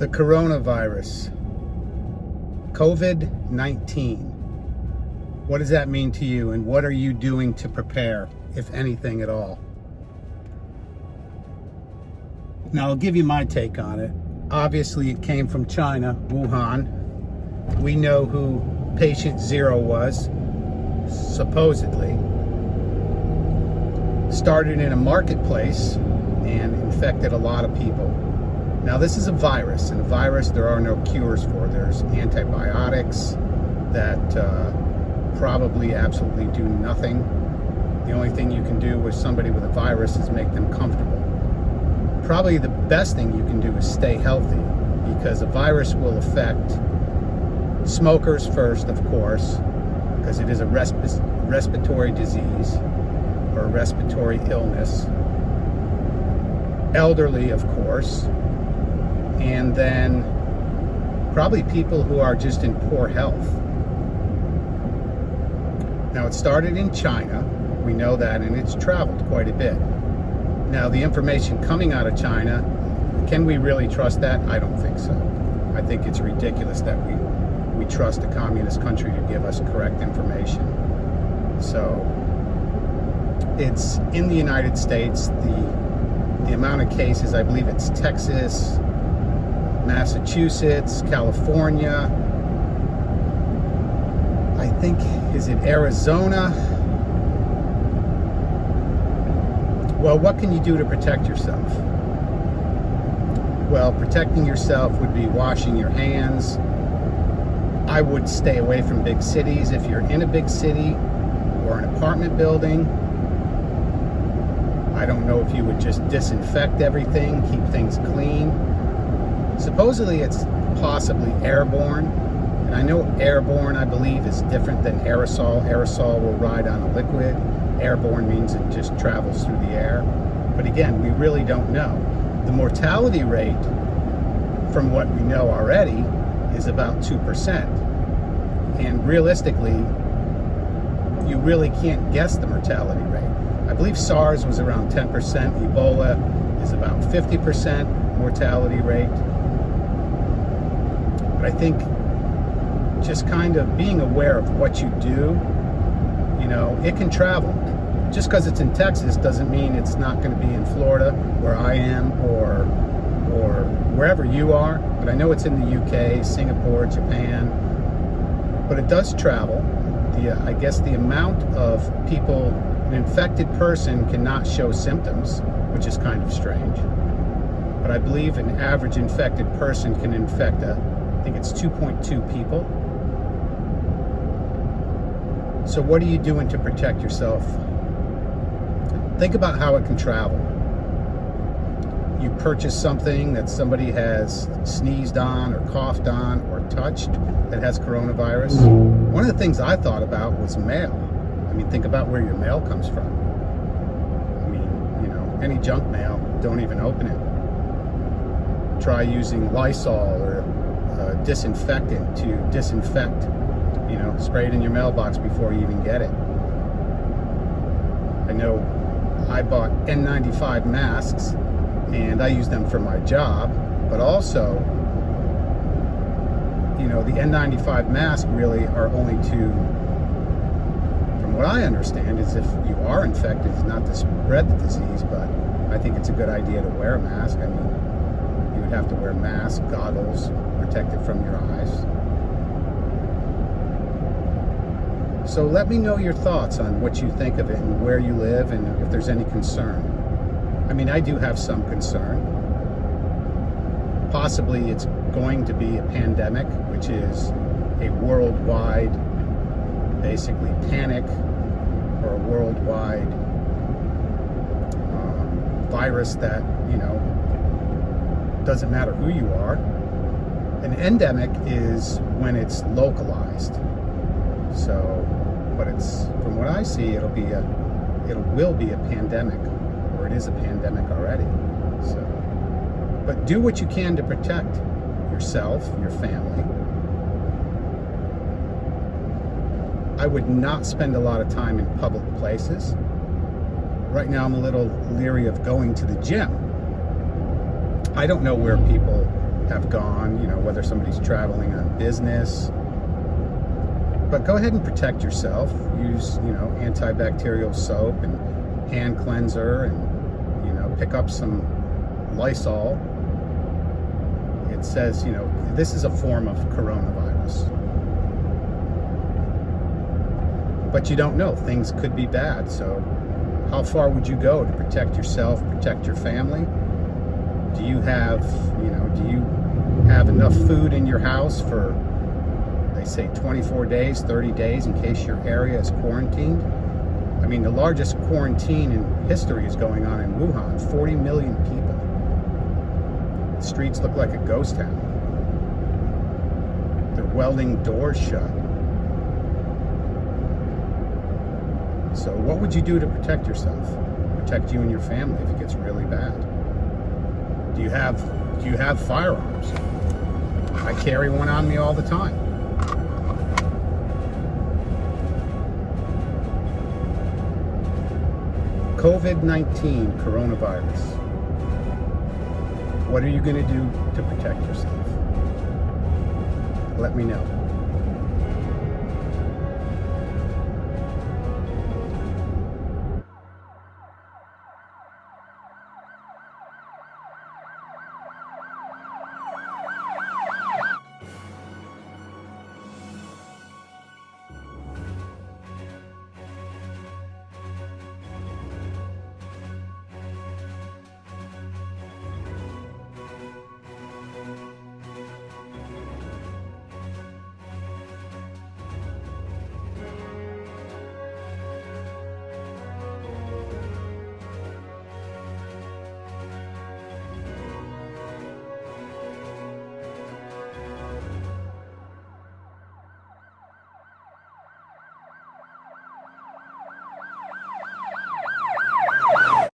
The coronavirus, COVID-19. What does that mean to you, and what are you doing to prepare, if anything at all? Now, I'll give you my take on it. Obviously, it came from China, Wuhan. We know who patient zero was, supposedly. Started in a marketplace and infected a lot of people. Now, this is a virus, and a virus there are no cures for. There's antibiotics that probably absolutely do nothing. The only thing you can do with somebody with a virus is make them comfortable. Probably the best thing you can do is stay healthy, because a virus will affect smokers first, of course, because it is a respiratory disease or a respiratory illness. Elderly, of course, and then probably people who are just in poor health. Now, it started in China, we know that, and it's traveled quite a bit. Now, the information coming out of China, can we really trust that? I don't think so. I think it's ridiculous that we trust a communist country to give us correct information. So, it's in the United States. The amount of cases, I believe it's Texas, Massachusetts, California, I think, is it Arizona? Well, what can you do to protect yourself? Well, protecting yourself would be washing your hands. I would stay away from big cities. If you're in a big city or an apartment building, I don't know if you would just disinfect everything, keep things clean. Supposedly it's possibly airborne, and I know airborne, I believe, is different than aerosol. Aerosol will ride on a liquid. Airborne means it just travels through the air. But again, we really don't know. The mortality rate, from what we know already, is about 2%. And realistically, you really can't guess the mortality rate. I believe SARS was around 10%. Ebola is about 50% mortality rate. But I think just kind of being aware of what you do, you know, it can travel. Just because it's in Texas doesn't mean it's not going to be in Florida, where I am, or wherever you are. But I know it's in the UK, Singapore, Japan. But it does travel. I guess the amount of people, an infected person cannot show symptoms, which is kind of strange. But I believe an average infected person can infect I think it's 2.2 people. So what are you doing to protect yourself? Think about how it can travel. You purchase something that somebody has sneezed on or coughed on or touched that has coronavirus. One of the things I thought about was mail. I mean, think about where your mail comes from. I mean, you know, any junk mail, don't even open it. Try using Lysol or disinfectant to disinfect, you know, spray it in your mailbox before you even get it. I know I bought N95 masks, and I use them for my job, but also, you know, the N95 masks really are only to, from what I understand, is if you are infected, is not to spread the disease, but I think it's a good idea to wear a mask. I mean, you would have to wear masks, goggles, protected from your eyes. So let me know your thoughts on what you think of it and where you live, and if there's any concern. I mean, I do have some concern. Possibly it's going to be a pandemic, which is a worldwide, basically, panic, or a worldwide virus that, you know, doesn't matter who you are. An endemic is when it's localized. So, but it's, from what I see, it will be a pandemic, or it is a pandemic already. So, but do what you can to protect yourself, your family. I would not spend a lot of time in public places. Right now I'm a little leery of going to the gym. I don't know where people have gone, you know, whether somebody's traveling on business. But go ahead and protect yourself. Use, you know, antibacterial soap and hand cleanser, and, you know, pick up some Lysol. It says, you know, this is a form of coronavirus. But you don't know. Things could be bad. So how far would you go to protect yourself, protect your family? Do you have, you know, do you have enough food in your house for, they say, 24 days, 30 days in case your area is quarantined? I mean, the largest quarantine in history is going on in Wuhan. 40 million people. The streets look like a ghost town. They're welding doors shut. So what would you do to protect yourself? Protect you and your family if it gets really bad? Do you have firearms? I carry one on me all the time. COVID-19, coronavirus. What are you going to do to protect yourself? Let me know.